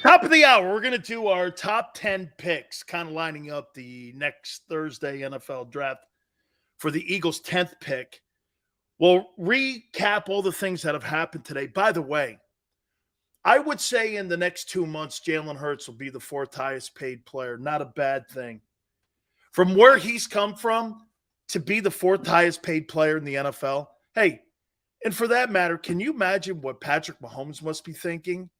Top of the hour, we're going to do our top 10 picks, kind of lining up the next Thursday NFL draft for the Eagles' 10th pick. We'll recap all the things that have happened today. By the way, I would say in the next 2 months, Jalen Hurts will be the fourth highest paid player. Not a bad thing. From where he's come from to be the fourth highest paid player in the NFL, hey, and for that matter, can you imagine what Patrick Mahomes must be thinking?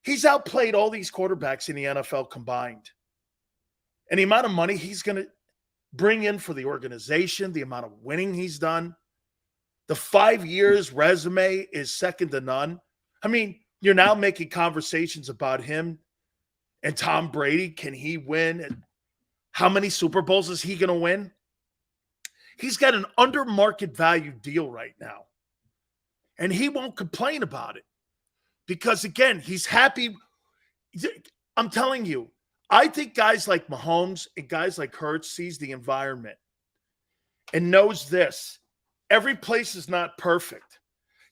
He's outplayed all these quarterbacks in the NFL combined. And the amount of money he's going to bring in for the organization, the amount of winning he's done, the 5 years resume is second to none. I mean, you're now making conversations about him and Tom Brady. Can he win? And how many Super Bowls is he going to win? He's got an under market value deal right now. And he won't complain about it. Because, again, he's happy. I'm telling you, I think guys like Mahomes and guys like Hurts sees the environment and knows this. Every place is not perfect.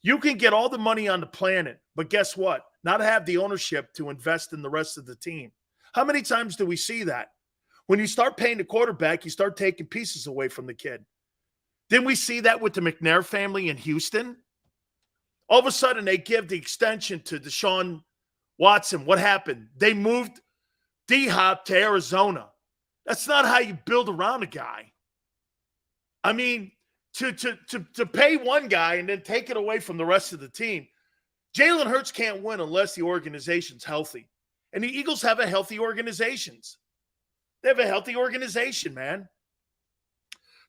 You can get all the money on the planet, but guess what? Not have the ownership to invest in the rest of the team. How many times do we see that? When you start paying the quarterback, you start taking pieces away from the kid. Didn't we see that with the McNair family in Houston? All of a sudden, they give the extension to Deshaun Watson. What happened? They moved D-Hop to Arizona. That's not how you build around a guy. I mean, to pay one guy and then take it away from the rest of the team. Jalen Hurts can't win unless the organization's healthy. And the Eagles have a healthy organization. They have a healthy organization, man.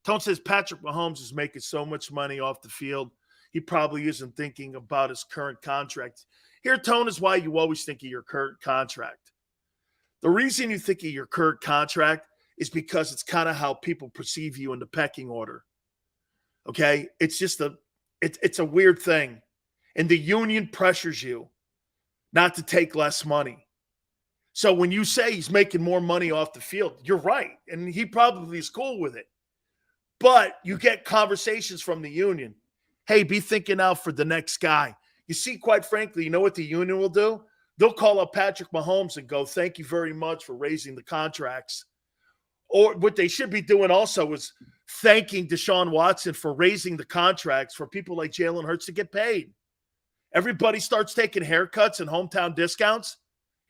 Tone says Patrick Mahomes is making so much money off the field. He probably isn't thinking about his current contract. Here, Tone, is why you always think of your current contract. The reason you think of your current contract is because it's kind of how people perceive you in the pecking order. Okay? It's just it's a weird thing. And the union pressures you not to take less money. So when you say he's making more money off the field, you're right. And he probably is cool with it. But you get conversations from the union. Hey, be thinking out for the next guy. You see, quite frankly, you know what the union will do? They'll call up Patrick Mahomes and go, thank you very much for raising the contracts. Or what they should be doing also is thanking Deshaun Watson for raising the contracts for people like Jalen Hurts to get paid. Everybody starts taking haircuts and hometown discounts.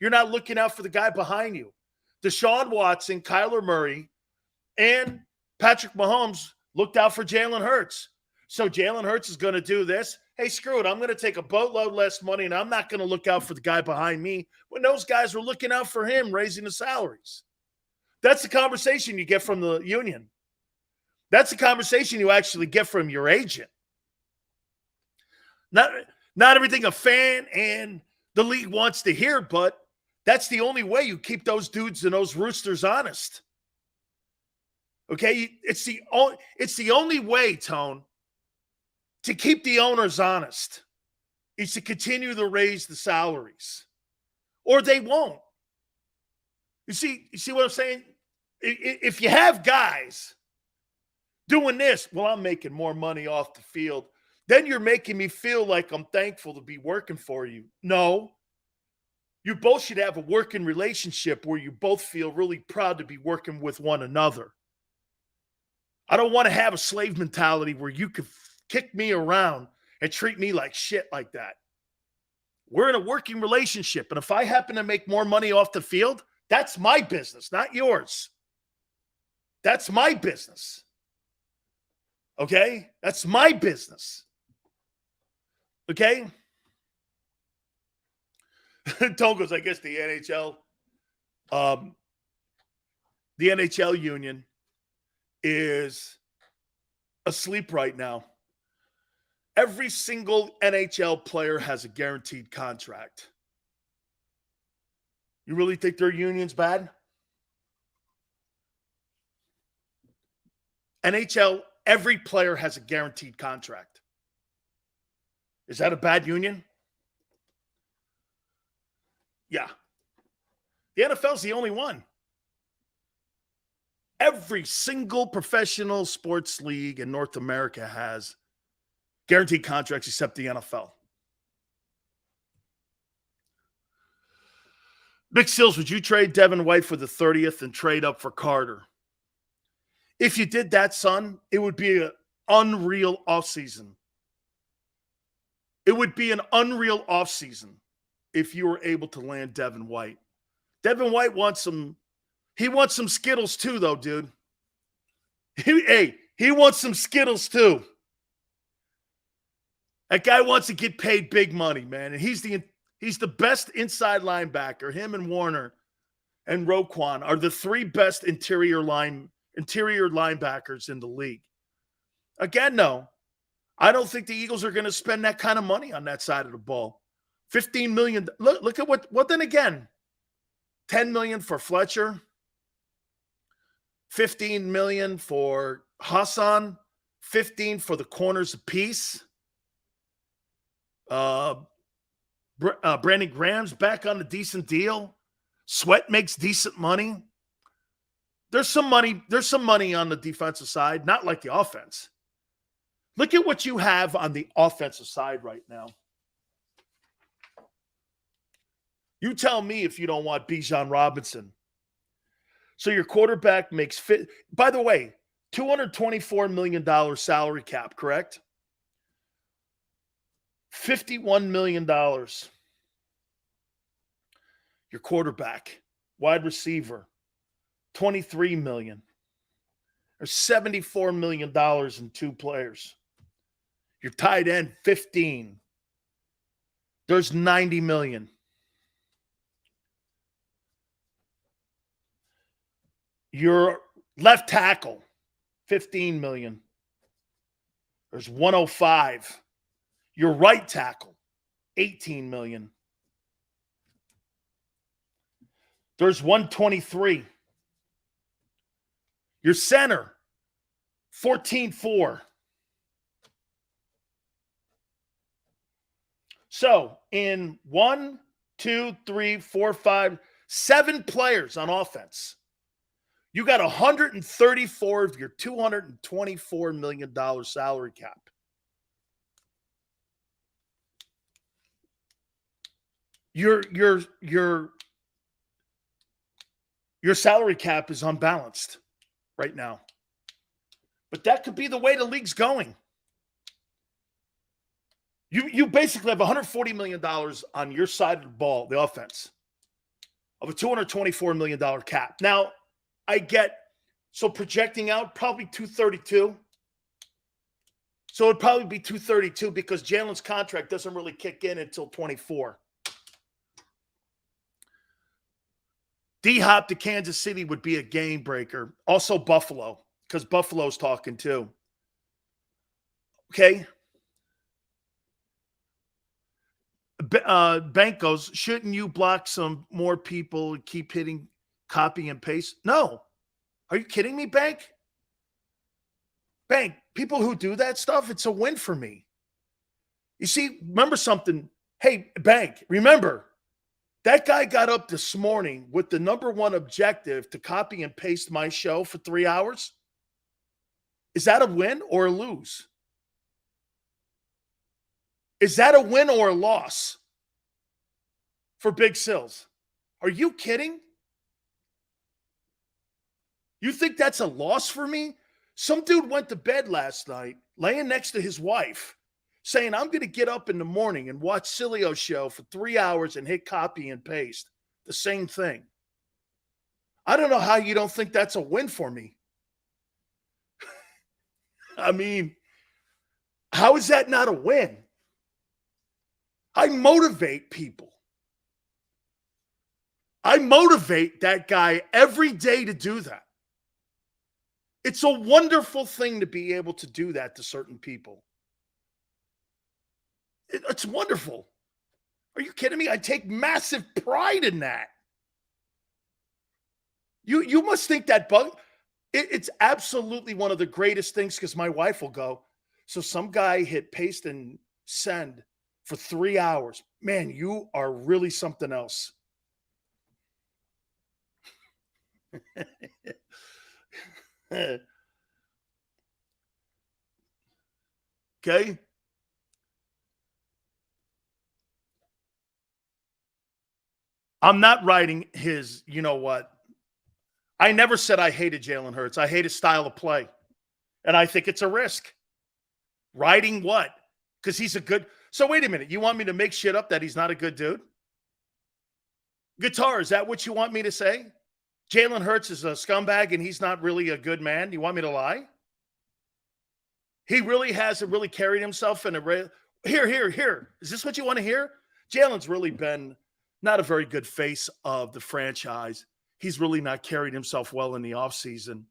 You're not looking out for the guy behind you. Deshaun Watson, Kyler Murray, and Patrick Mahomes looked out for Jalen Hurts. So Jalen Hurts is going to do this. Hey, screw it. I'm going to take a boatload less money, and I'm not going to look out for the guy behind me when those guys were looking out for him, raising the salaries. That's the conversation you get from the union. That's the conversation you actually get from your agent. Not everything a fan and the league wants to hear, but that's the only way you keep those dudes and those roosters honest. Okay? It's the only way, Tone, to keep the owners honest is to continue to raise the salaries, or they won't. You see what I'm saying? If you have guys doing this, well, I'm making more money off the field, then you're making me feel like I'm thankful to be working for you. No, you both should have a working relationship where you both feel really proud to be working with one another. I don't want to have a slave mentality where you could kick me around and treat me like shit like that. We're in a working relationship, and if I happen to make more money off the field, that's my business, not yours. That's my business. Okay? That's my business. Okay? Tone goes, I guess the NHL union is asleep right now. Every single NHL player has a guaranteed contract. You really think their union's bad? NHL, every player has a guaranteed contract. Is that a bad union? Yeah. The NFL's the only one. Every single professional sports league in North America has guaranteed contracts except the NFL. Big Sills, would you trade Devin White for the 30th and trade up for Carter? If you did that, son, it would be an unreal offseason. It would be an unreal offseason if you were able to land Devin White. Devin White wants some Skittles too, though, dude. He wants some Skittles too. That guy wants to get paid big money, man. And he's the best inside linebacker. Him and Warner and Roquan are the three best interior linebackers in the league. Again, no. I don't think the Eagles are going to spend that kind of money on that side of the ball. $15 million. Look at what then again. $10 million for Fletcher. $15 million for Hassan. $15 for the corners apiece. Brandon Graham's back on a decent deal. Sweat makes decent money. There's some money on the defensive side, not like the offense. Look at what you have on the offensive side right now. You tell me if you don't want Bijan Robinson. So your quarterback makes fit. By the way, $224 million salary cap, correct? $51 million. Your quarterback, wide receiver, $23 million. There's $74 million in two players. Your tight end, 15. There's $90 million. Your left tackle, $15 million. There's $105. Your right tackle, $18 million. There's $123. Your center, $14.4. So in 1, 2, 3, 4, 5, 7 players on offense, you got 134 of your $224 million salary cap. Your salary cap is unbalanced right now. But that could be the way the league's going. You basically have $140 million on your side of the ball, the offense, of a $224 million cap. Now, so projecting out probably 232. So it'd probably be 232 because Jalen's contract doesn't really kick in until 24. D-Hop to Kansas City would be a game breaker. Also Buffalo, because Buffalo's talking too. Okay. Bank goes, shouldn't you block some more people and keep hitting copy and paste? No. Are you kidding me, Bank? Bank, people who do that stuff, it's a win for me. You see, remember something. Hey, Bank, remember, that guy got up this morning with the number one objective to copy and paste my show for 3 hours. Is that a win or a lose? Is that a win or a loss for Big Sills? Are you kidding? You think that's a loss for me? Some dude went to bed last night, laying next to his wife, saying, I'm going to get up in the morning and watch Sileo show for 3 hours and hit copy and paste. The same thing. I don't know how you don't think that's a win for me. I mean, how is that not a win? I motivate people. I motivate that guy every day to do that. It's a wonderful thing to be able to do that to certain people. It's wonderful. Are you kidding me? I take massive pride in that. You must think that it's absolutely one of the greatest things because my wife will go, so some guy hit paste and send for 3 hours. Man, you are really something else. Okay. I'm not writing his, you know what? I never said I hated Jalen Hurts. I hate his style of play. And I think it's a risk. Writing what? Because he's a good. So wait a minute. You want me to make shit up that he's not a good dude? Guitar, is that what you want me to say? Jalen Hurts is a scumbag and he's not really a good man. You want me to lie? He really hasn't really carried himself in a here. Is this what you want to hear? Jalen's really been not a very good face of the franchise. He's really not carried himself well in the offseason.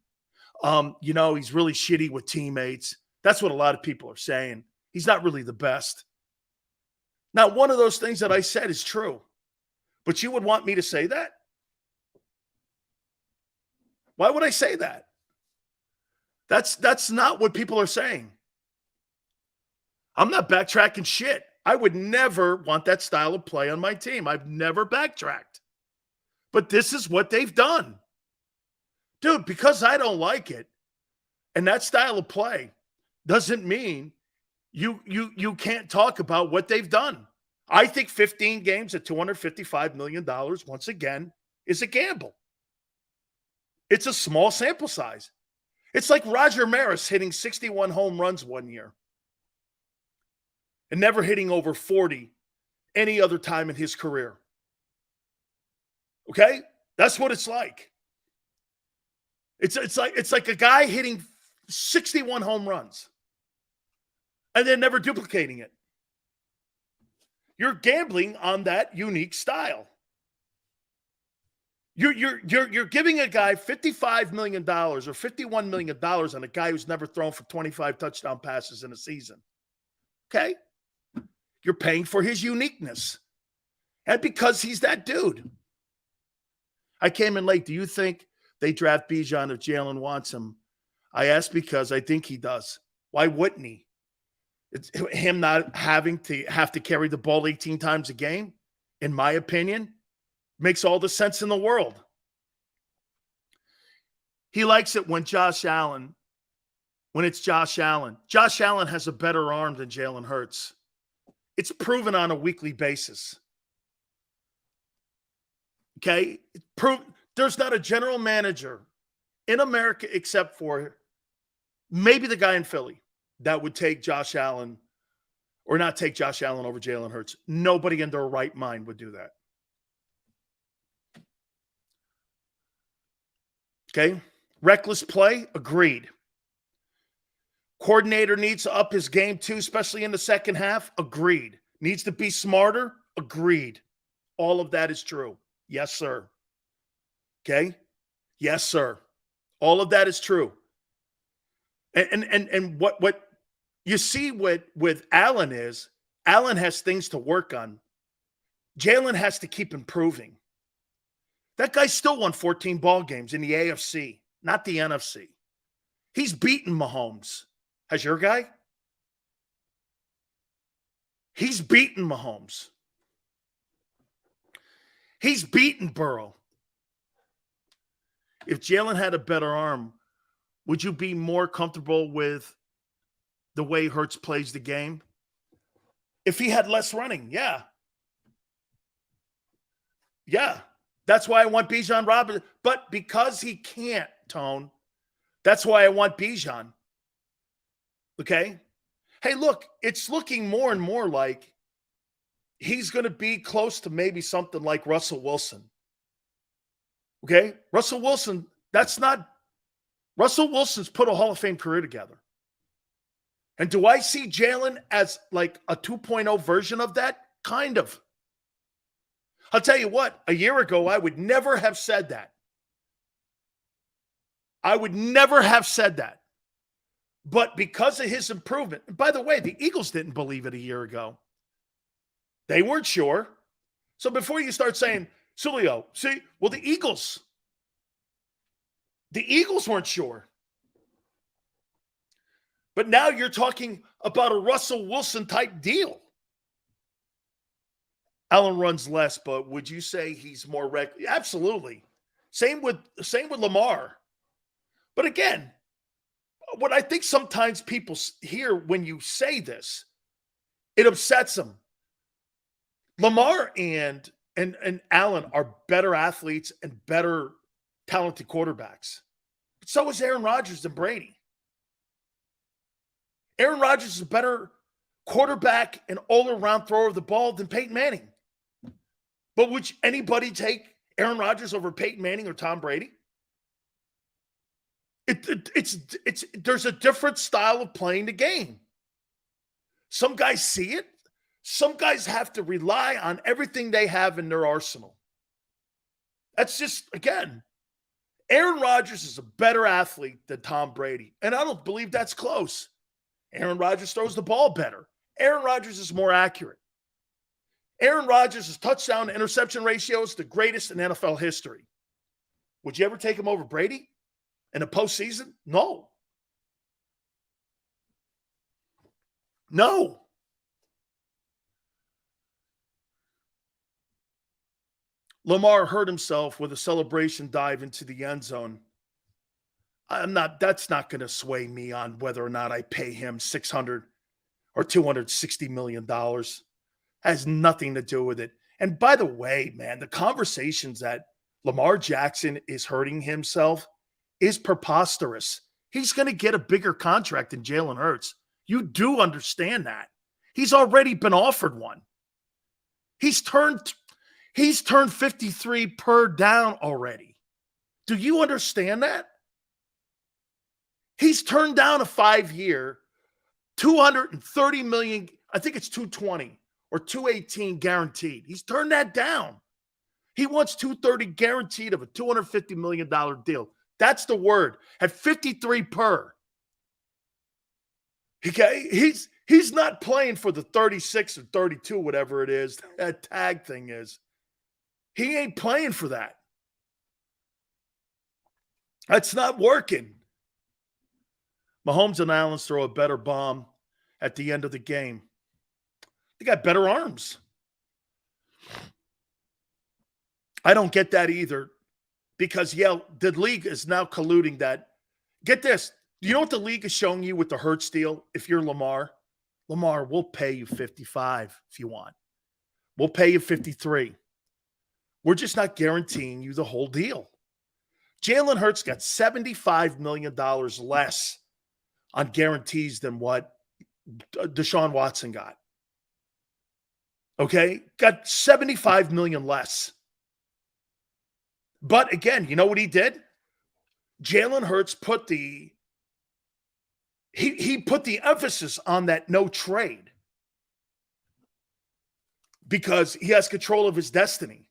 He's really shitty with teammates. That's what a lot of people are saying. He's not really the best. Now, one of those things that I said is true, but you would want me to say that? Why would I say that? That's not what people are saying. I'm not backtracking shit. I would never want that style of play on my team. I've never backtracked. But this is what they've done. Dude, because I don't like it, and that style of play doesn't mean you can't talk about what they've done. I think 15 games at $255 million, once again, is a gamble. It's a small sample size. It's like Roger Maris hitting 61 home runs one year and never hitting over 40 any other time in his career. Okay? That's what it's like. It's like a guy hitting 61 home runs and then never duplicating it. You're gambling on that unique style. You're giving a guy $55 million or $51 million on a guy who's never thrown for 25 touchdown passes in a season. Okay? You're paying for his uniqueness. And because he's that dude. I came in late. Do you think they draft Bijan if Jalen wants him? I asked because I think he does. Why wouldn't he? It's him not having to have to carry the ball 18 times a game, in my opinion, makes all the sense in the world. He likes it when it's Josh Allen. Josh Allen has a better arm than Jalen Hurts. It's proven on a weekly basis. Okay? There's not a general manager in America except for maybe the guy in Philly that would take Josh Allen or not take Josh Allen over Jalen Hurts. Nobody in their right mind would do that. Okay? Reckless play, agreed. Coordinator needs to up his game too, especially in the second half, agreed. Needs to be smarter, agreed. All of that is true. Yes, sir. Okay? Yes, sir. All of that is true. And what you see with Allen is, Allen has things to work on. Jalen has to keep improving. That guy still won 14 ball games in the AFC, not the NFC. He's beaten Mahomes. Has your guy? He's beaten Mahomes. He's beaten Burrow. If Jalen had a better arm, would you be more comfortable with the way Hurts plays the game? If he had less running, yeah. Yeah. That's why I want Bijan Robinson. But because he can't, Tone, that's why I want Bijan. Okay? Hey, look, it's looking more and more like he's going to be close to maybe something like Russell Wilson. Okay? Russell Wilson's put a Hall of Fame career together. And do I see Jalen as like a 2.0 version of that? Kind of. I'll tell you what, a year ago, I would never have said that. I would never have said that. But because of his improvement, and by the way, the Eagles didn't believe it a year ago. They weren't sure. So before you start saying, Sileo, the Eagles weren't sure. But now you're talking about a Russell Wilson type deal. Allen runs less, but would you say he's more reckless? Absolutely. Same with Lamar. But again, what I think sometimes people hear when you say this, it upsets them. Lamar and and Allen are better athletes and better talented quarterbacks. But so is Aaron Rodgers and Brady. Aaron Rodgers is a better quarterback and all-around thrower of the ball than Peyton Manning. But would anybody take Aaron Rodgers over Peyton Manning or Tom Brady? There's a different style of playing the game. Some guys see it. Some guys have to rely on everything they have in their arsenal. That's just, again, Aaron Rodgers is a better athlete than Tom Brady. And I don't believe that's close. Aaron Rodgers throws the ball better. Aaron Rodgers is more accurate. Aaron Rodgers' touchdown to interception ratio is the greatest in NFL history. Would you ever take him over Brady in a postseason? No. No. Lamar hurt himself with a celebration dive into the end zone. That's not going to sway me on whether or not I pay him $600 or $260 million. Has nothing to do with it. And by the way, man, the conversations that Lamar Jackson is hurting himself is preposterous. He's going to get a bigger contract than Jalen Hurts. You do understand that. He's already been offered one. He's turned 53 per down already. Do you understand that? He's turned down a 5-year, $230 million, I think it's $220 or $218 guaranteed. He's turned that down. He wants $230 guaranteed of a $250 million deal. That's the word. At 53 per. Okay? He's not playing for the 36 or 32, whatever it is, that tag thing is. He ain't playing for that. That's not working. Mahomes and Allen throw a better bomb at the end of the game. They got better arms. I don't get that either because, the league is now colluding that. Get this. Do you know what the league is showing you with the Hurts deal? If you're Lamar, we'll pay you 55 if you want. We'll pay you 53. We're just not guaranteeing you the whole deal. Jalen Hurts got $75 million less on guarantees than what Deshaun Watson got. Okay? Got $75 million less. But again, you know what he did? Jalen Hurts put the he put the emphasis on that no trade because he has control of his destiny.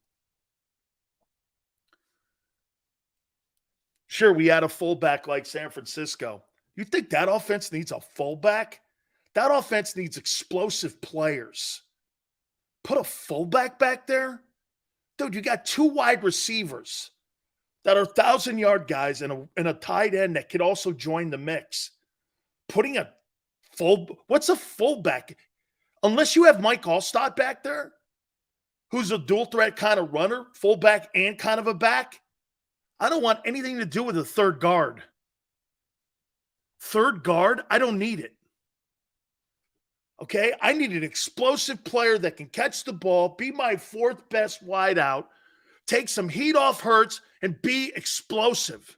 Sure, we had a fullback like San Francisco. You think that offense needs a fullback? That offense needs explosive players. Put a fullback back there? Dude, you got 2 wide receivers that are 1,000-yard guys and a tight end that could also join the mix. Putting what's a fullback? Unless you have Mike Allstott back there, who's a dual threat kind of runner, fullback and kind of a back, I don't want anything to do with a third guard. Third guard, I don't need it. Okay? I need an explosive player that can catch the ball, be my 4th best wideout, take some heat off Hurts, and be explosive.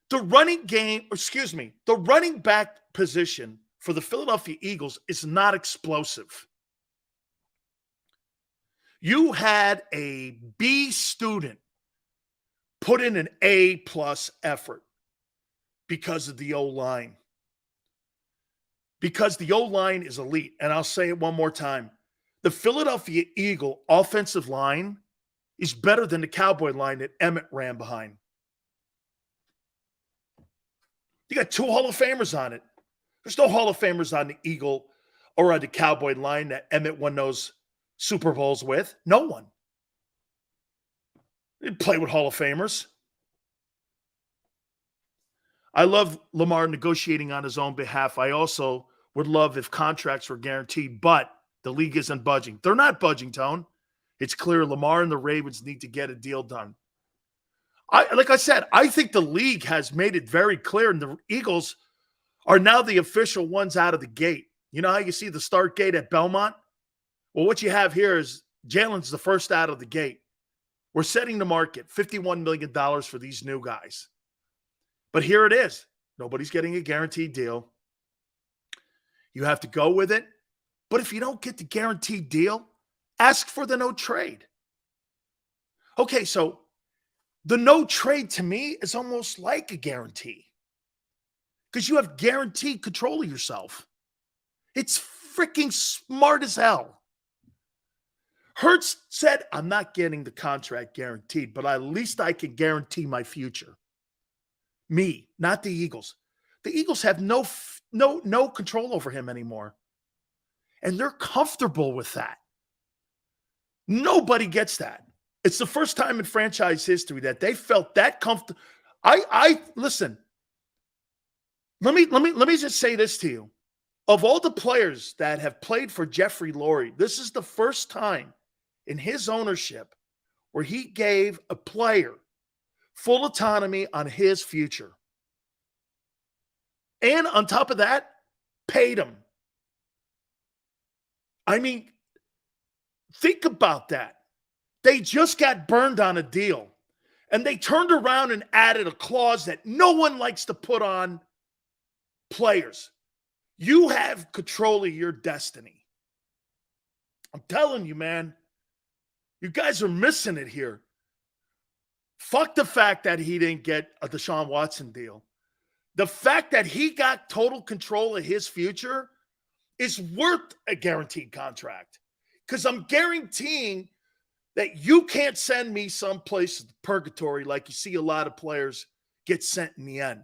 The running back position for the Philadelphia Eagles is not explosive. You had a B student put in an A-plus effort because of the O-line. Because the O-line is elite. And I'll say it one more time. The Philadelphia Eagle offensive line is better than the Cowboy line that Emmett ran behind. You got 2 Hall of Famers on it. There's no Hall of Famers on the Eagle or on the Cowboy line that Emmett won those Super Bowls with. No one. Didn't play with Hall of Famers. I love Lamar negotiating on his own behalf. I also would love if contracts were guaranteed, but the league isn't budging. They're not budging, Tone. It's clear Lamar and the Ravens need to get a deal done. Like I said, I think the league has made it very clear, and the Eagles are now the official ones out of the gate. You know how you see the start gate at Belmont? Well, what you have here is Jalen's the first out of the gate. We're setting the market, $51 million for these new guys. But here it is. Nobody's getting a guaranteed deal. You have to go with it. But if you don't get the guaranteed deal, ask for the no trade. Okay, so the no trade to me is almost like a guarantee because you have guaranteed control of yourself. It's freaking smart as hell. Hurts said, I'm not getting the contract guaranteed, but at least I can guarantee my future. Me, not the Eagles. The Eagles have no control over him anymore. And they're comfortable with that. Nobody gets that. It's the first time in franchise history that they felt that comfortable. Listen. Let me just say this to you. Of all the players that have played for Jeffrey Lurie, this is the first time in his ownership where he gave a player full autonomy on his future. And on top of that, paid him. I mean, think about that. They just got burned on a deal, and they turned around and added a clause that no one likes to put on players. You have control of your destiny. I'm telling you, man, you guys are missing it here. Fuck the fact that he didn't get a Deshaun Watson deal. The fact that he got total control of his future is worth a guaranteed contract because I'm guaranteeing that you can't send me someplace to purgatory like you see a lot of players get sent in the end.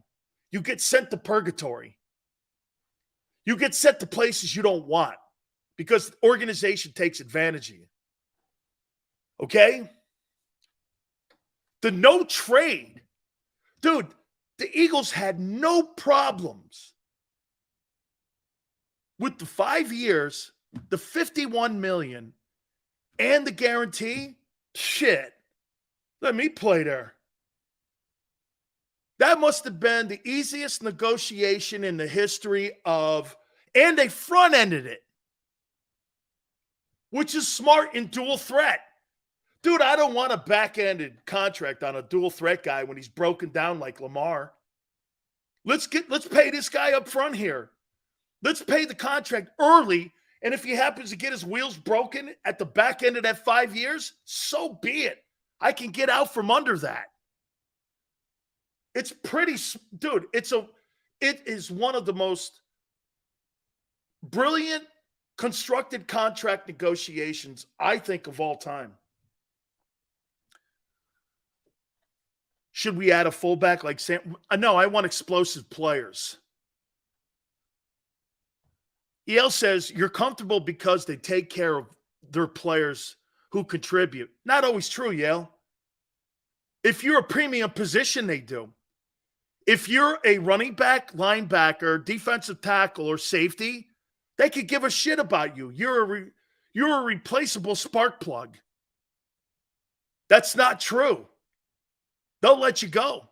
You get sent to purgatory. You get sent to places you don't want because the organization takes advantage of you. Okay? The no trade. Dude, the Eagles had no problems with the 5 years, the $51 million, and the guarantee. Shit. Let me play there. That must have been the easiest negotiation in the history of, and they front-ended it, which is smart in dual threat. Dude, I don't want a back-ended contract on a dual threat guy when he's broken down like Lamar. Let's pay this guy up front here. Let's pay the contract early, and if he happens to get his wheels broken at the back end of that 5 years, so be it. I can get out from under that. It's pretty, dude, it is one of the most brilliant constructed contract negotiations, I think, of all time. Should we add a fullback like Sam? No, I want explosive players. EL says you're comfortable because they take care of their players who contribute. Not always true, Yale. If you're a premium position, they do. If you're a running back, linebacker, defensive tackle, or safety, they could give a shit about you. You're a replaceable spark plug. That's not true. They'll let you go.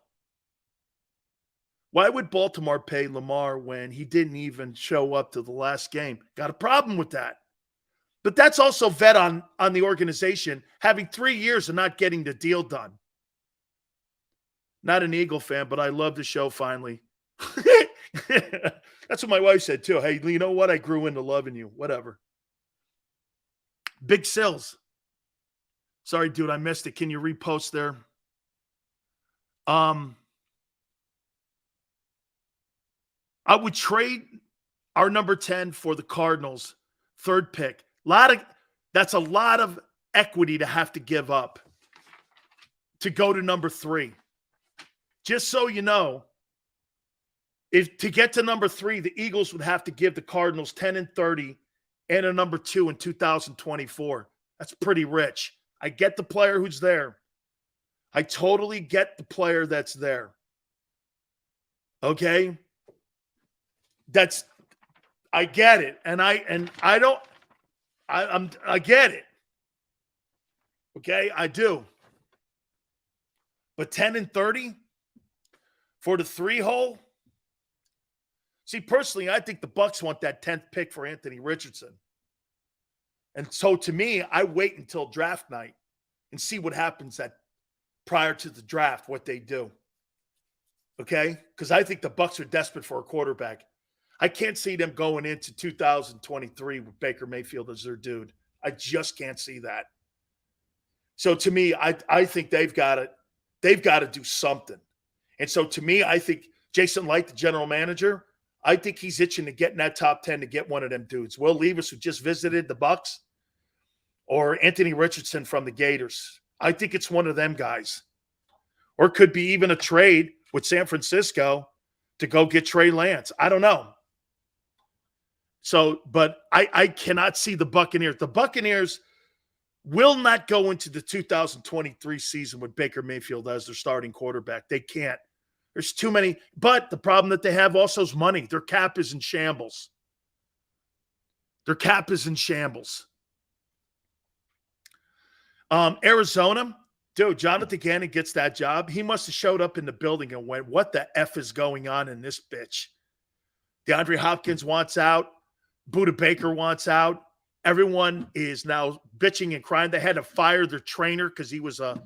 Why would Baltimore pay Lamar when he didn't even show up to the last game? Got a problem with that. But that's also vet on the organization having 3 years and not getting the deal done. Not an Eagle fan, but I love the show finally. That's what my wife said too. Hey, you know what? I grew into loving you. Whatever. Big Sills. Sorry, dude, I missed it. Can you repost there? I would trade our number 10 for the Cardinals, third pick. That's a lot of equity to have to give up to go to number 3. Just so you know, if to get to number 3, the Eagles would have to give the Cardinals 10 and 30 and a number 2 in 2024. That's pretty rich. I get the player who's there. I totally get the player that's there. Okay? I get it. And I get it. Okay? I do. But 10 and 30 for the 3-hole? See, personally, I think the Bucs want that 10th pick for Anthony Richardson. And so to me, I wait until draft night and see what happens prior to the draft, what they do. Okay? Because I think the Bucs are desperate for a quarterback. I can't see them going into 2023 with Baker Mayfield as their dude. I just can't see that. So to me, I think they've got to do something. And so to me, I think Jason Light, the general manager, I think he's itching to get in that top 10 to get one of them dudes. Will Levis, who just visited the Bucs, or Anthony Richardson from the Gators. I think it's one of them guys. Or it could be even a trade with San Francisco to go get Trey Lance. I don't know. So, but I cannot see the Buccaneers. The Buccaneers will not go into the 2023 season with Baker Mayfield as their starting quarterback. They can't. There's too many. But the problem that they have also is money. Their cap is in shambles. Arizona, dude, Jonathan Gannon gets that job. He must have showed up in the building and went, what the F is going on in this bitch? DeAndre Hopkins wants out. Budda Baker wants out. Everyone is now bitching and crying. They had to fire their trainer because he was a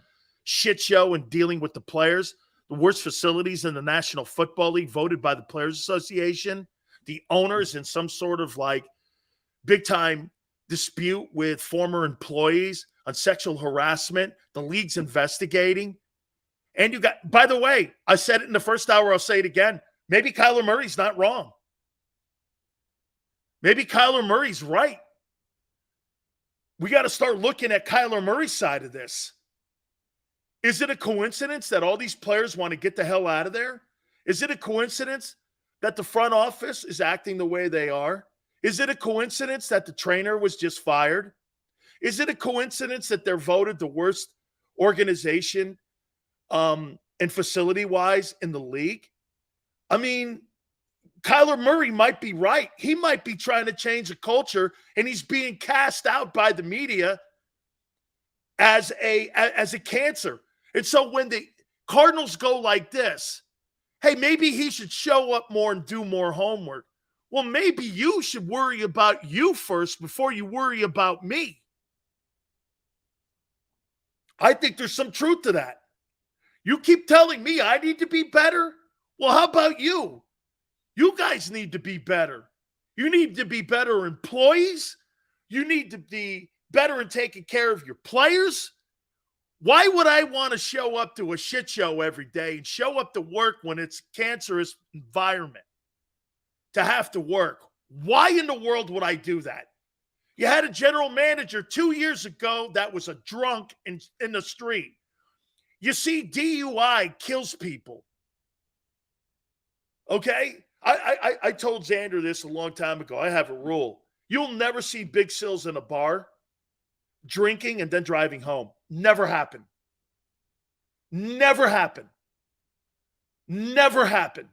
shit show in dealing with the players. The worst facilities in the National Football League voted by the Players Association. The owners in some sort of like big-time dispute with former employees on sexual harassment. The league's investigating. And you got, by the way, I said it in the first hour, I'll say it again. Maybe Kyler Murray's not wrong. Maybe Kyler Murray's right. We got to start looking at Kyler Murray's side of this. Is it a coincidence that all these players want to get the hell out of there? Is it a coincidence that the front office is acting the way they are? Is it a coincidence that the trainer was just fired? Is it a coincidence that they're voted the worst organization and facility-wise in the league? I mean, Kyler Murray might be right. He might be trying to change the culture, and he's being cast out by the media as a cancer. And so when the Cardinals go like this, hey, maybe he should show up more and do more homework. Well, maybe you should worry about you first before you worry about me. I think there's some truth to that. You keep telling me I need to be better. Well, how about you? You guys need to be better. You need to be better employees. You need to be better in taking care of your players. Why would I want to show up to a shit show every day and show up to work when it's a cancerous environment to have to work? Why in the world would I do that? You had a general manager 2 years ago that was a drunk in the street. You see, DUI kills people. Okay? I told Xander this a long time ago. I have a rule. You'll never see Big Sills in a bar drinking and then driving home. Never happen. Never happen. Never happen.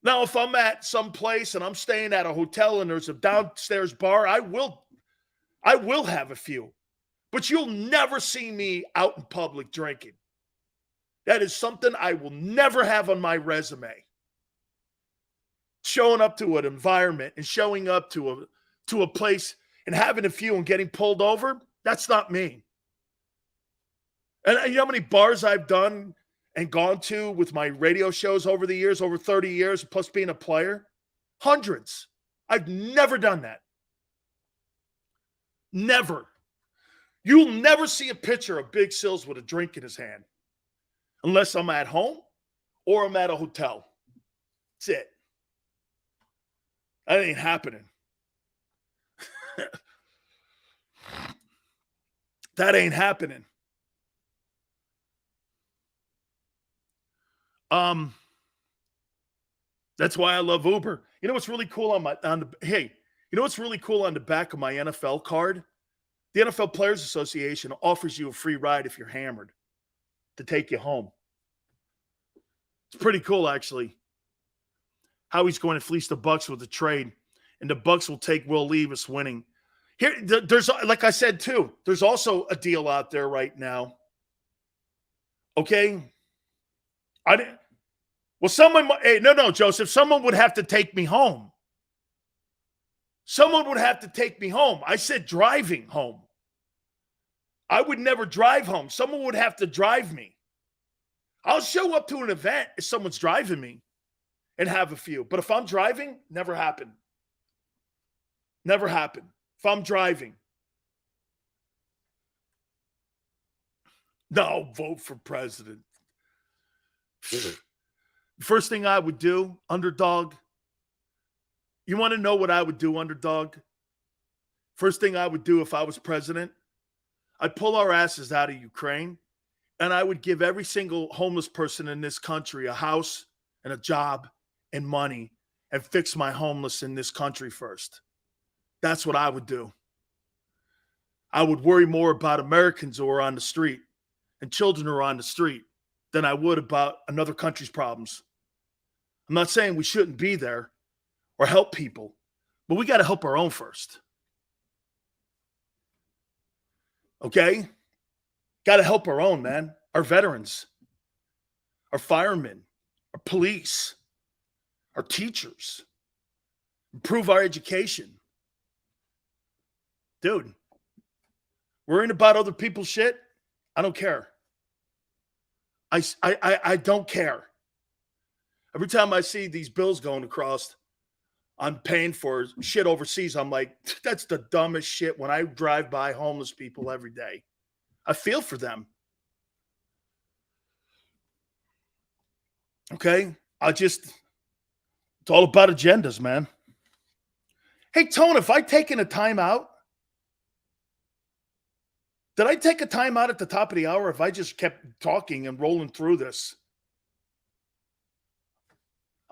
Now, if I'm at some place and I'm staying at a hotel and there's a downstairs bar, I will have a few. But you'll never see me out in public drinking. That is something I will never have on my resume. Showing up to an environment and showing up to a place and having a few and getting pulled over, that's not me. And you know how many bars I've done and gone to with my radio shows over the years, over 30 years, plus being a player? Hundreds. I've never done that. Never. You'll never see a picture of Big Sills with a drink in his hand unless I'm at home or I'm at a hotel. That's it. That ain't happening. That ain't happening. That's why I love Uber. You know what's really cool on the back of my NFL card? The NFL Players Association offers you a free ride if you're hammered to take you home. It's pretty cool, actually. Howie's going to fleece the Bucs with a trade, and the Bucs will take Will Levis winning. Here, there's, like I said, too, there's also a deal out there right now. Okay? No, Joseph, someone would have to take me home. Someone would have to take me home. I said driving home. I would never drive home. Someone would have to drive me. I'll show up to an event if someone's driving me and have a few. But if I'm driving, never happen. Never happen. If I'm driving. No, vote for president. First thing I would do, underdog. You want to know what I would do, underdog? First thing I would do if I was president, I'd pull our asses out of Ukraine, and I would give every single homeless person in this country a house and a job and money and fix my homeless in this country first. That's what I would do. I would worry more about Americans who are on the street and children who are on the street than I would about another country's problems. I'm not saying we shouldn't be there or help people, but we got to help our own first. Okay? Got to help our own, man. Our veterans, our firemen, our police, our teachers. Improve our education. Dude, worrying about other people's shit, I don't care. I don't care. Every time I see these bills going across, I'm paying for shit overseas. I'm like, that's the dumbest shit when I drive by homeless people every day. I feel for them. Okay? It's all about agendas, man. Hey, Tone, if I taken a timeout, did I take a timeout at the top of the hour if I just kept talking and rolling through this?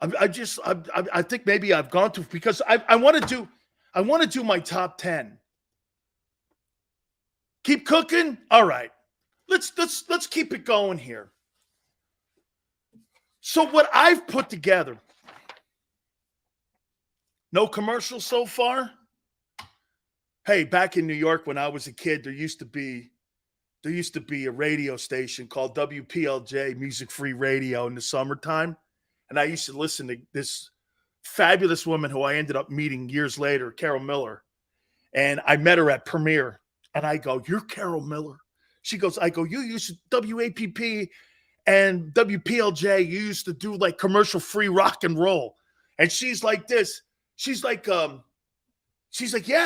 I think maybe I've gone to, because I want to do my top 10. Keep cooking? All right. Let's keep it going here. So what I've put together, no commercials so far. Hey, back in New York when I was a kid, there used to be a radio station called WPLJ, Music Free Radio, in the summertime. And I used to listen to this fabulous woman who I ended up meeting years later, Carol Miller. And I met her at Premiere. And I go, "You're Carol Miller?" She goes, "You used to WAPP and WPLJ. You used to do like commercial free rock and roll." And she's like this. She's like, "Yeah."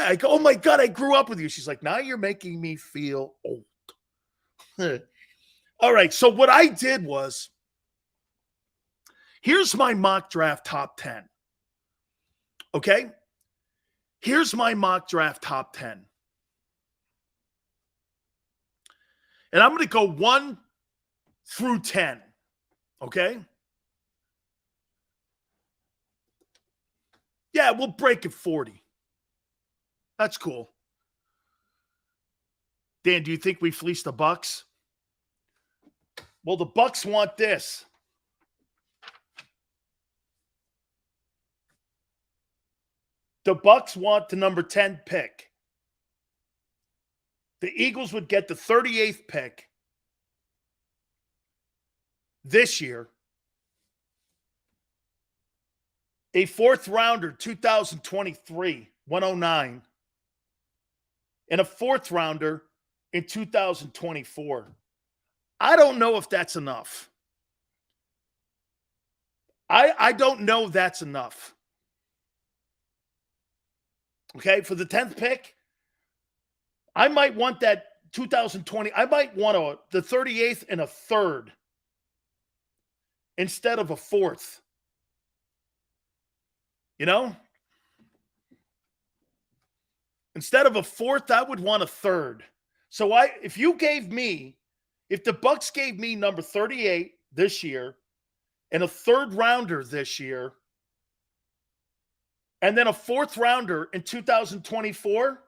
I go, "Oh my God, I grew up with you." She's like, "Now you're making me feel old." All right. So what I did was, here's my mock draft top 10. Okay? Here's my mock draft top 10. And I'm going to go 1 through 10. Okay? Yeah, we'll break at 40. That's cool. Dan, do you think we fleeced the Bucks? Well, the Bucks want this. The Bucks want the number 10 pick. The Eagles would get the 38th pick this year. A fourth rounder, 2023, 109. And a fourth rounder in 2024. I don't know if that's enough. I don't know that's enough. Okay, for the 10th pick, I might want that 2020. I might want the 38th and a third instead of a fourth. You know? Instead of a fourth, I would want a third. So if the Bucks gave me number 38 this year and a third rounder this year, and then a fourth rounder in 2024,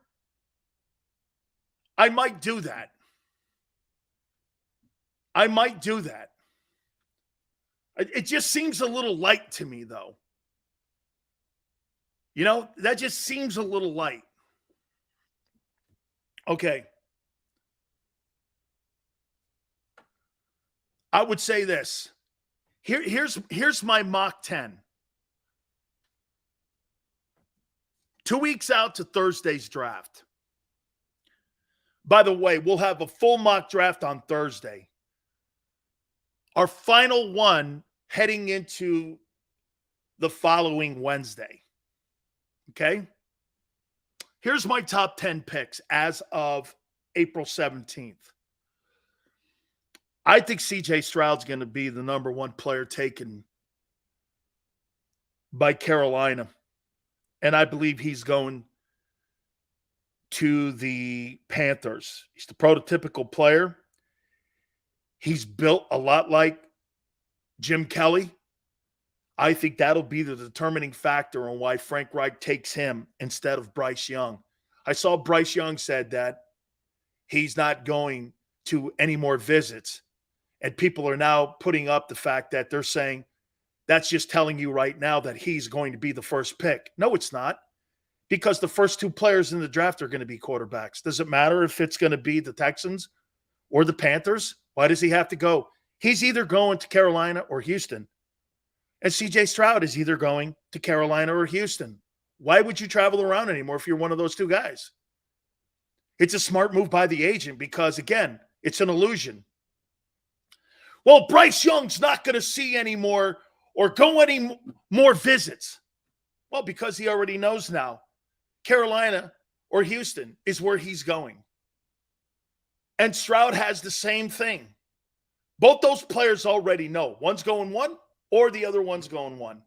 I might do that. It just seems a little light to me, though. You know, that just seems a little light. Okay. I would say this. Here's my mock 10. 2 weeks out to Thursday's draft. By the way, we'll have a full mock draft on Thursday. Our final one heading into the following Wednesday. Okay? Here's my top 10 picks as of April 17th. I think C.J. Stroud's going to be the number one player taken by Carolina. And I believe he's going to the Panthers. He's the prototypical player. He's built a lot like Jim Kelly. I think that'll be the determining factor on why Frank Reich takes him instead of Bryce Young. I saw Bryce Young said that he's not going to any more visits. And people are now putting up the fact that they're saying that's just telling you right now that he's going to be the first pick. No, it's not. Because the first two players in the draft are going to be quarterbacks. Does it matter if it's going to be the Texans or the Panthers? Why does he have to go? He's either going to Carolina or Houston. And C.J. Stroud is either going to Carolina or Houston. Why would you travel around anymore if you're one of those two guys? It's a smart move by the agent because, again, it's an illusion. Well, Bryce Young's not going to see any more or go any more visits. Well, because he already knows now. Carolina or Houston is where he's going. And Stroud has the same thing. Both those players already know. One's going one or the other one's going one.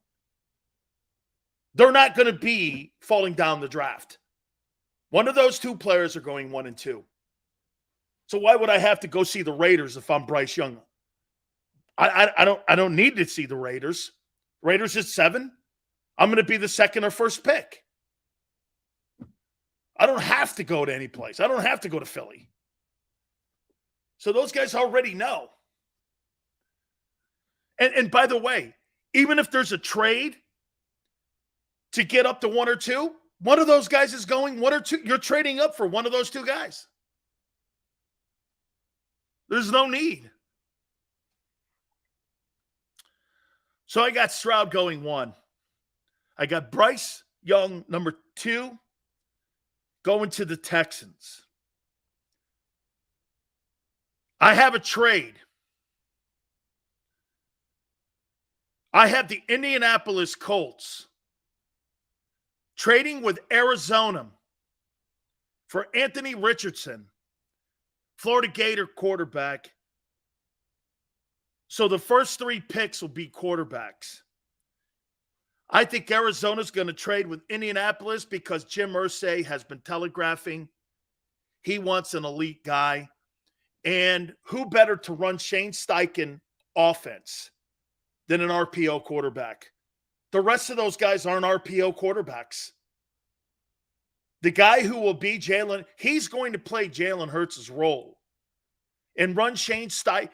They're not going to be falling down the draft. One of those two players are going 1 and 2. So why would I have to go see the Raiders if I'm Bryce Young? I don't need to see the Raiders. Raiders is 7. I'm going to be the second or first pick. I don't have to go to any place. I don't have to go to Philly. So those guys already know. And by the way, even if there's a trade to get up to 1 or 2, one of those guys is going 1 or 2. You're trading up for one of those two guys. There's no need. So I got Stroud going 1. I got Bryce Young, number 2, going to the Texans. I have a trade. I have the Indianapolis Colts trading with Arizona for Anthony Richardson, Florida Gator quarterback. So the first 3 picks will be quarterbacks. I think Arizona's going to trade with Indianapolis because Jim Irsay has been telegraphing he wants an elite guy. And who better to run Shane Steichen offense than an RPO quarterback? The rest of those guys aren't RPO quarterbacks. The guy who will be Jalen, he's going to play Jalen Hurts' role and run Shane Steichen.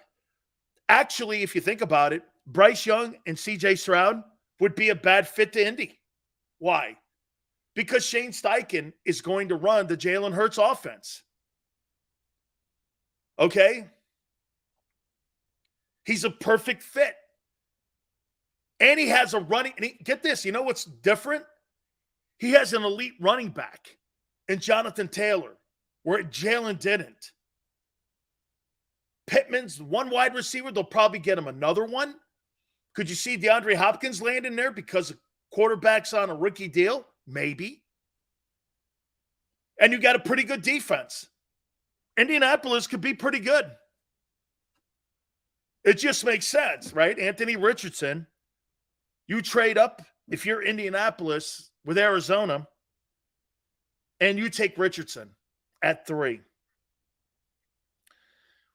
Actually, if you think about it, Bryce Young and C.J. Stroud would be a bad fit to Indy. Why? Because Shane Steichen is going to run the Jalen Hurts offense. Okay? He's a perfect fit. And he has a running, and get this, you know what's different? He has an elite running back in Jonathan Taylor, where Jalen didn't. Pittman's one wide receiver, they'll probably get him another one. Could you see DeAndre Hopkins landing there because the quarterback's on a rookie deal? Maybe. And you got a pretty good defense. Indianapolis could be pretty good. It just makes sense, right? Anthony Richardson, you trade up if you're Indianapolis with Arizona, and you take Richardson at 3.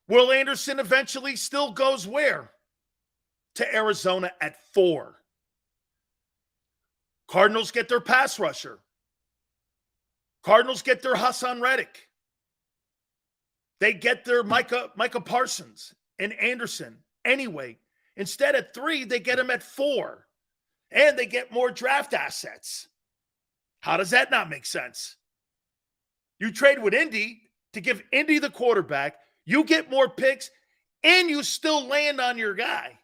Will Anderson eventually still goes where? To Arizona at 4. Cardinals get their pass rusher. Cardinals get their Hassan Reddick. They get their Micah Parsons and Anderson. Anyway, instead at 3, they get him at 4. And they get more draft assets. How does that not make sense? You trade with Indy to give Indy the quarterback. You get more picks, and you still land on your guy.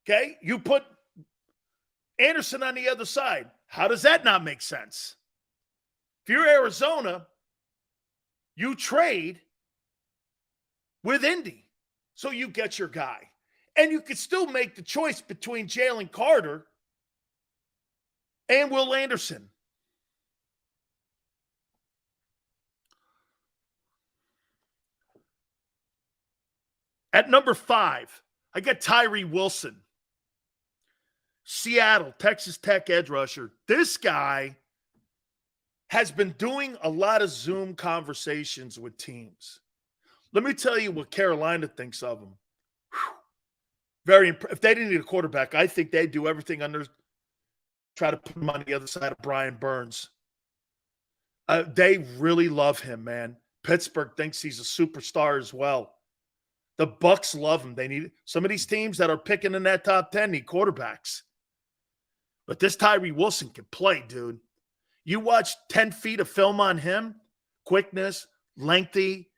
Okay? You put Anderson on the other side. How does that not make sense? If you're Arizona, you trade with Indy. So you get your guy. And you could still make the choice between Jalen Carter and Will Anderson. At number 5, I got Tyree Wilson. Seattle, Texas Tech edge rusher. This guy has been doing a lot of Zoom conversations with teams. Let me tell you what Carolina thinks of him. Very if they didn't need a quarterback, I think they'd do everything under try to put him on the other side of Brian Burns. They really love him, man. Pittsburgh thinks he's a superstar as well. The Bucs love him. They need some of these teams that are picking in that top 10 need quarterbacks. But this Tyree Wilson can play, dude. You watch 10 feet of film on him, quickness, lengthy,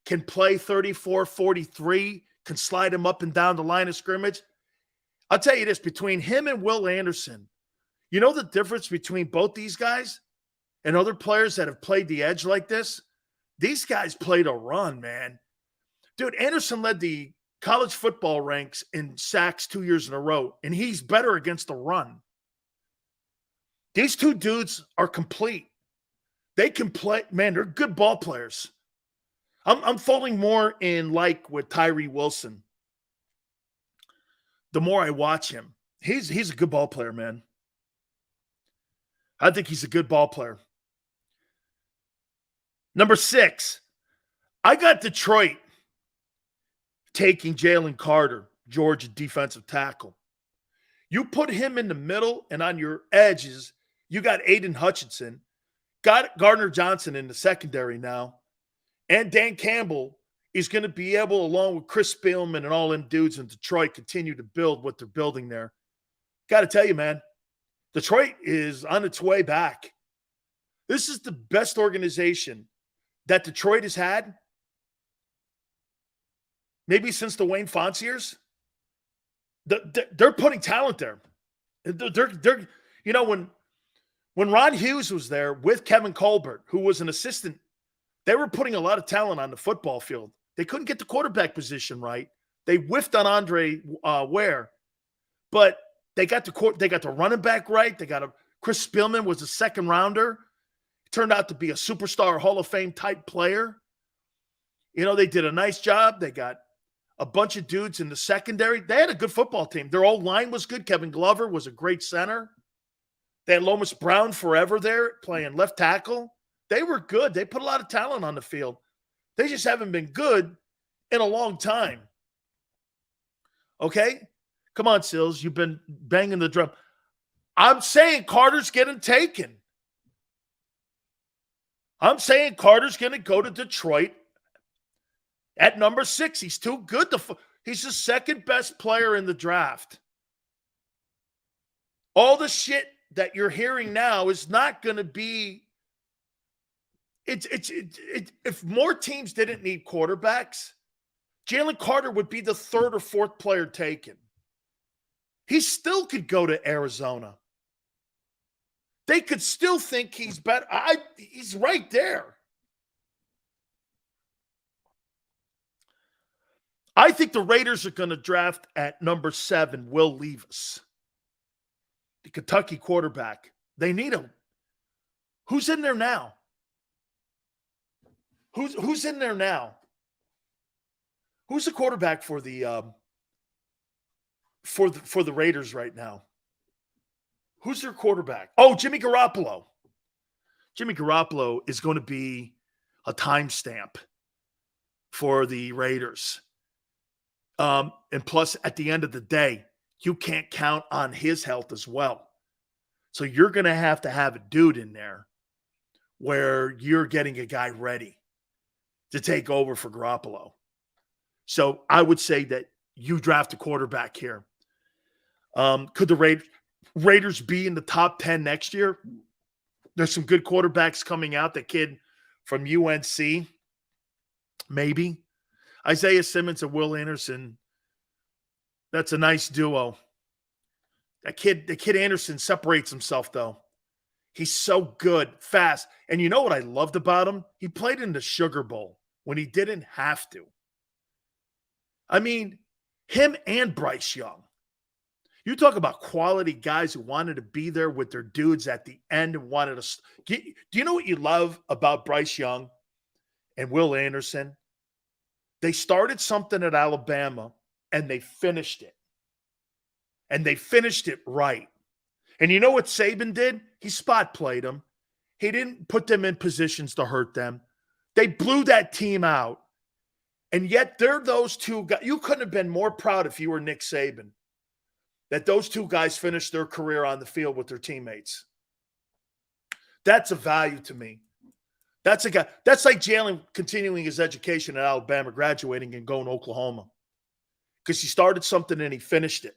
can play 34, 43, can slide him up and down the line of scrimmage. I'll tell you this, between him and Will Anderson, you know the difference between both these guys and other players that have played the edge like this? These guys played a run, man. Dude, Anderson led the college football ranks in sacks 2 years in a row, and he's better against the run. These two dudes are complete. They can play. Man, they're good ball players. I'm falling more in like with Tyree Wilson. The more I watch him, he's a good ball player, man. I think he's a good ball player. Number 6, I got Detroit taking Jalen Carter, Georgia defensive tackle. You put him in the middle, and on your edges, you got Aiden Hutchinson, got Gardner Johnson in the secondary now, and Dan Campbell is going to be able, along with Chris Spielman and all them dudes in Detroit, continue to build what they're building there. Got to tell you, man, Detroit is on its way back. This is the best organization that Detroit has had, maybe since the Wayne Fonts years. They're putting talent there. They're you know, when Ron Hughes was there with Kevin Colbert, who was an assistant, they were putting a lot of talent on the football field. They couldn't get the quarterback position right. They whiffed on Andre Ware, but they got the running back right. They got Chris Spielman was a second rounder. Turned out to be a superstar Hall of Fame type player. You know, they did a nice job. They got a bunch of dudes in the secondary. They had a good football team. Their old line was good. Kevin Glover was a great center. They had Lomas Brown forever there playing left tackle. They were good. They put a lot of talent on the field. They just haven't been good in a long time. Okay? Come on, Sills. You've been banging the drum. I'm saying Carter's getting taken. I'm saying Carter's going to go to Detroit at number 6. He's too good. He's the second best player in the draft. All the shit that you're hearing now is not going to be. If more teams didn't need quarterbacks, Jalen Carter would be the 3rd or 4th player taken. He still could go to Arizona. They could still think he's better. He's right there. I think the Raiders are going to draft at number 7, Will Levis, the Kentucky quarterback. They need him. Who's in there now? Who's in there now? Who's the quarterback for the Raiders right now? Who's their quarterback? Oh, Jimmy Garoppolo. Jimmy Garoppolo is going to be a timestamp for the Raiders. And plus, at the end of the day, you can't count on his health as well. So you're going to have a dude in there where you're getting a guy ready to take over for Garoppolo. So I would say that you draft a quarterback here. Could the Raiders be in the top 10 next year? There's some good quarterbacks coming out. The kid from UNC, maybe. Isaiah Simmons and Will Anderson, that's a nice duo. The kid Anderson separates himself, though. He's so good, fast. And you know what I loved about him? He played in the Sugar Bowl when he didn't have to. I mean, him and Bryce Young. You talk about quality guys who wanted to be there with their dudes at the end and wanted to. Do you know what you love about Bryce Young and Will Anderson? They started something at Alabama and they finished it. And they finished it right. And you know what Saban did? He spot played them. He didn't put them in positions to hurt them. They blew that team out. And yet they're those two guys. You couldn't have been more proud if you were Nick Saban that those two guys finished their career on the field with their teammates. That's a value to me. That's a guy. That's like Jalen continuing his education at Alabama, graduating and going to Oklahoma. Because he started something and he finished it.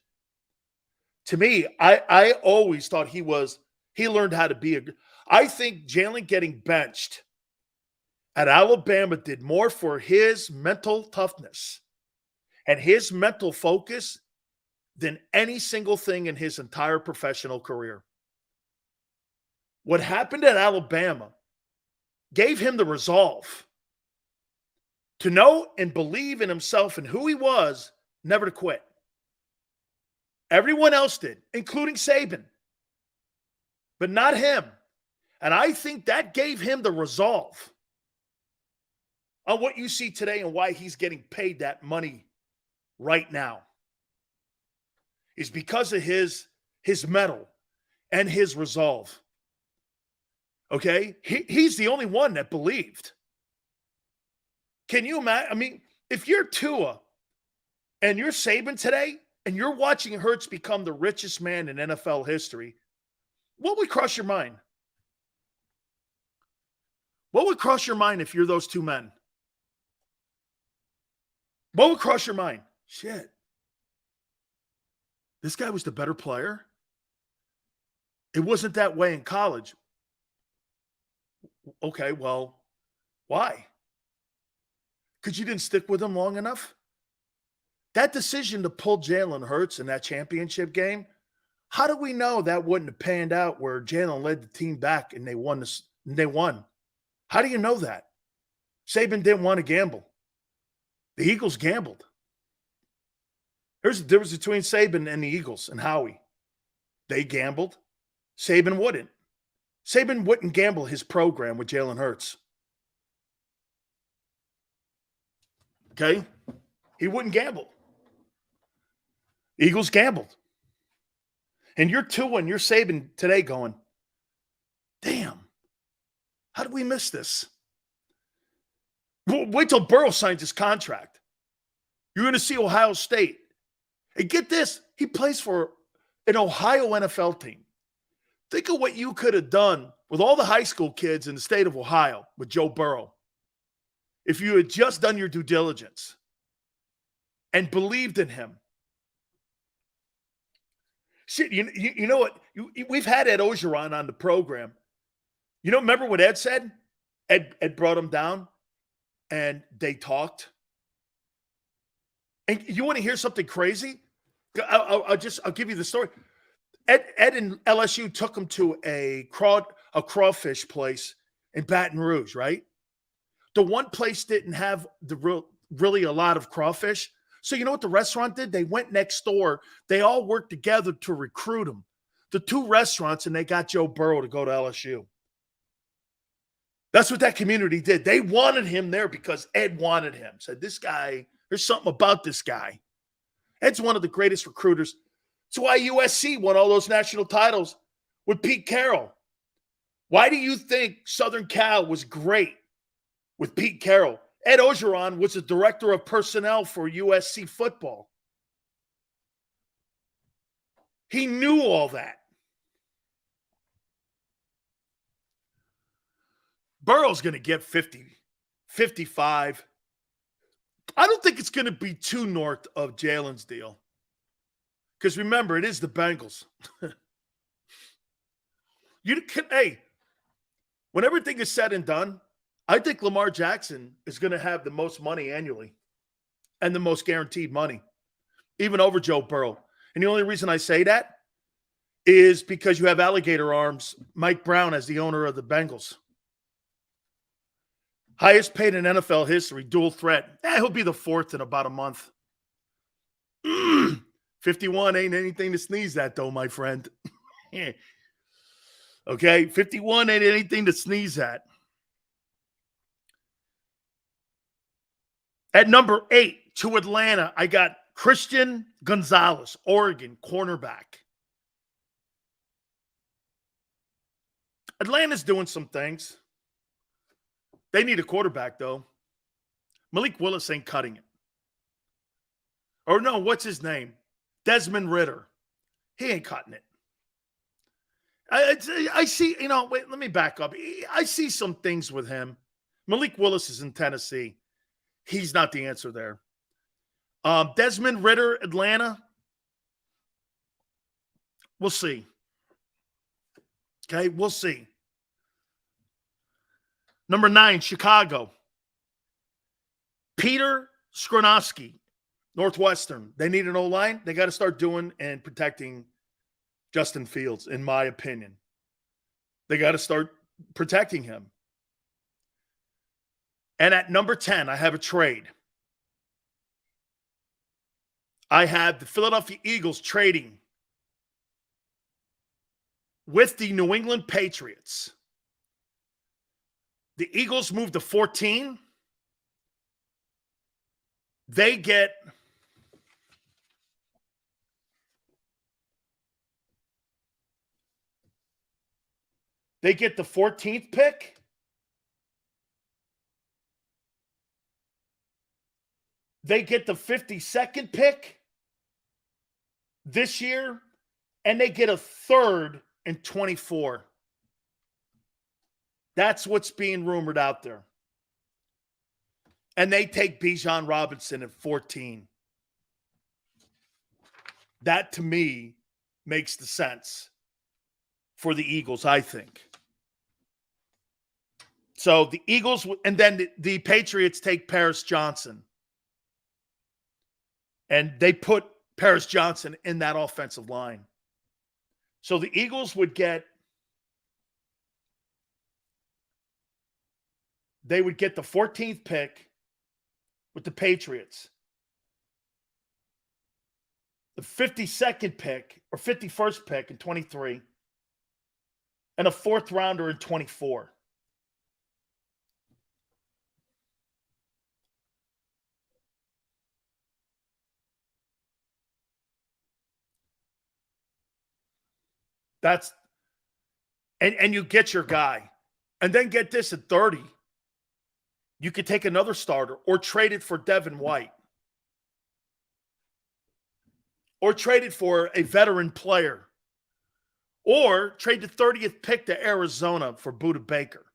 To me, I always thought he learned how to be I think Jalen getting benched at Alabama did more for his mental toughness and his mental focus than any single thing in his entire professional career. What happened at Alabama gave him the resolve to know and believe in himself and who he was, never to quit. Everyone else did, including Saban, but not him. And I think that gave him the resolve on what you see today and why he's getting paid that money right now. Is because of his mettle and his resolve. Okay? He's the only one that believed. Can you imagine? I mean, if you're Tua and you're Saban today and you're watching Hurts become the richest man in NFL history, what would cross your mind? What would cross your mind if you're those two men? What would cross your mind? Shit. This guy was the better player. It wasn't that way in college. Okay, well, why? Because you didn't stick with him long enough? That decision to pull Jalen Hurts in that championship game, how do we know that wouldn't have panned out where Jalen led the team back and they won? How do you know that? Saban didn't want to gamble. The Eagles gambled. There's a difference between Saban and the Eagles and Howie. They gambled. Saban wouldn't. Saban wouldn't gamble his program with Jalen Hurts. Okay? He wouldn't gamble. Eagles gambled. And you're Tua and you're Saban today going, damn, how did we miss this? Wait till Burrow signs his contract. You're going to see Ohio State. And get this, he plays for an Ohio NFL team. Think of what you could have done with all the high school kids in the state of Ohio with Joe Burrow if you had just done your due diligence and believed in him. Shit, you know what? We've had Ed Ogeron on the program. You know, remember what Ed said? Ed brought him down and they talked. And you want to hear something crazy? I'll give you the story. Ed and LSU took him to a crawfish place in Baton Rouge, right? The one place didn't have really a lot of crawfish. So you know what the restaurant did? They went next door. They all worked together to recruit him. The two restaurants, and they got Joe Burrow to go to LSU. That's what that community did. They wanted him there because Ed wanted him. Said, this guy, there's something about this guy. Ed's one of the greatest recruiters. That's why USC won all those national titles with Pete Carroll. Why do you think Southern Cal was great with Pete Carroll? Ed Ogeron was the director of personnel for USC football. He knew all that. Burrow's going to get 50, 55. I don't think it's going to be too north of Jalen's deal. Because remember, it is the Bengals. Hey, when everything is said and done, I think Lamar Jackson is going to have the most money annually and the most guaranteed money, even over Joe Burrow. And the only reason I say that is because you have alligator arms. Mike Brown as the owner of the Bengals. Highest paid in NFL history, dual threat. He'll be the fourth in about a month. 51 ain't anything to sneeze at, though, my friend. Okay, 51 ain't anything to sneeze at. At number 8, to Atlanta, I got Christian Gonzalez, Oregon, cornerback. Atlanta's doing some things. They need a quarterback, though. Malik Willis ain't cutting it. Or no, what's his name? Desmond Ridder. He ain't cutting it. I see, wait, let me back up. I see some things with him. Malik Willis is in Tennessee. He's not the answer there. Desmond Ridder, Atlanta. We'll see. Okay, we'll see. Number 9, Chicago. Peter Skoronski, Northwestern. They need an O-line. They got to start doing and protecting Justin Fields, in my opinion. They got to start protecting him. And at number 10, I have a trade. I have the Philadelphia Eagles trading with the New England Patriots. The Eagles move to 14. They get the 14th pick. They get the 52nd pick this year, and they get a third in 24. That's what's being rumored out there. And they take Bijan Robinson at 14. That, to me, makes the sense for the Eagles, I think. So the Eagles, and then the Patriots take Paris Johnson. And they put Paris Johnson in that offensive line. So the Eagles would get the 14th pick with the Patriots, the 52nd pick or 51st pick in 23, and a fourth rounder in 24. That's and you get your guy. And then get this at 30. You could take another starter or trade it for Devin White. Or trade it for a veteran player. Or trade the 30th pick to Arizona for Budda Baker.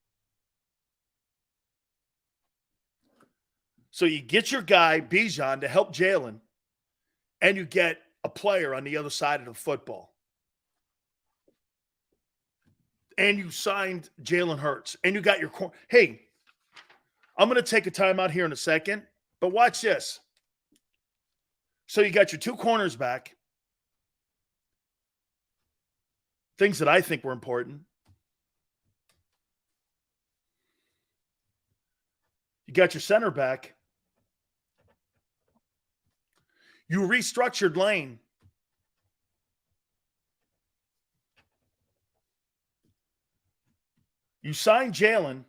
So you get your guy, Bijan, to help Jalen, and you get a player on the other side of the football. And you signed Jalen Hurts. And you got your corner. Hey, I'm going to take a timeout here in a second, but watch this. So you got your two corners back. Things that I think were important. You got your center back. You restructured Lane. You signed Jalen.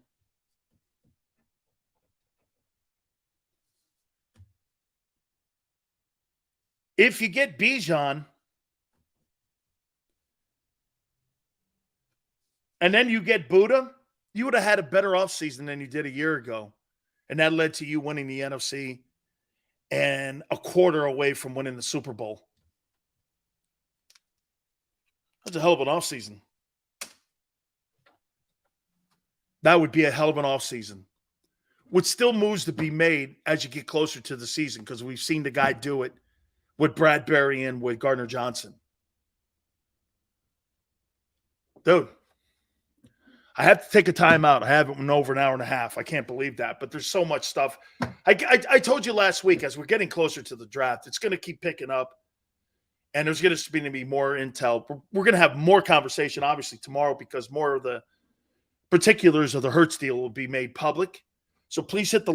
If you get Bijan, and then you get Budda, you would have had a better offseason than you did a year ago. And that led to you winning the NFC and a quarter away from winning the Super Bowl. That's a hell of an offseason. That would be a hell of an offseason. With still moves to be made as you get closer to the season, because we've seen the guy do it with Bradbury and with Gardner Johnson. Dude, I have to take a timeout. I haven't been over an hour and a half. I can't believe that. But there's so much stuff. I told you last week, as we're getting closer to the draft, it's going to keep picking up. And there's going to be more intel. We're going to have more conversation, obviously, tomorrow because more of the particulars of the Hurts deal will be made public. So please hit the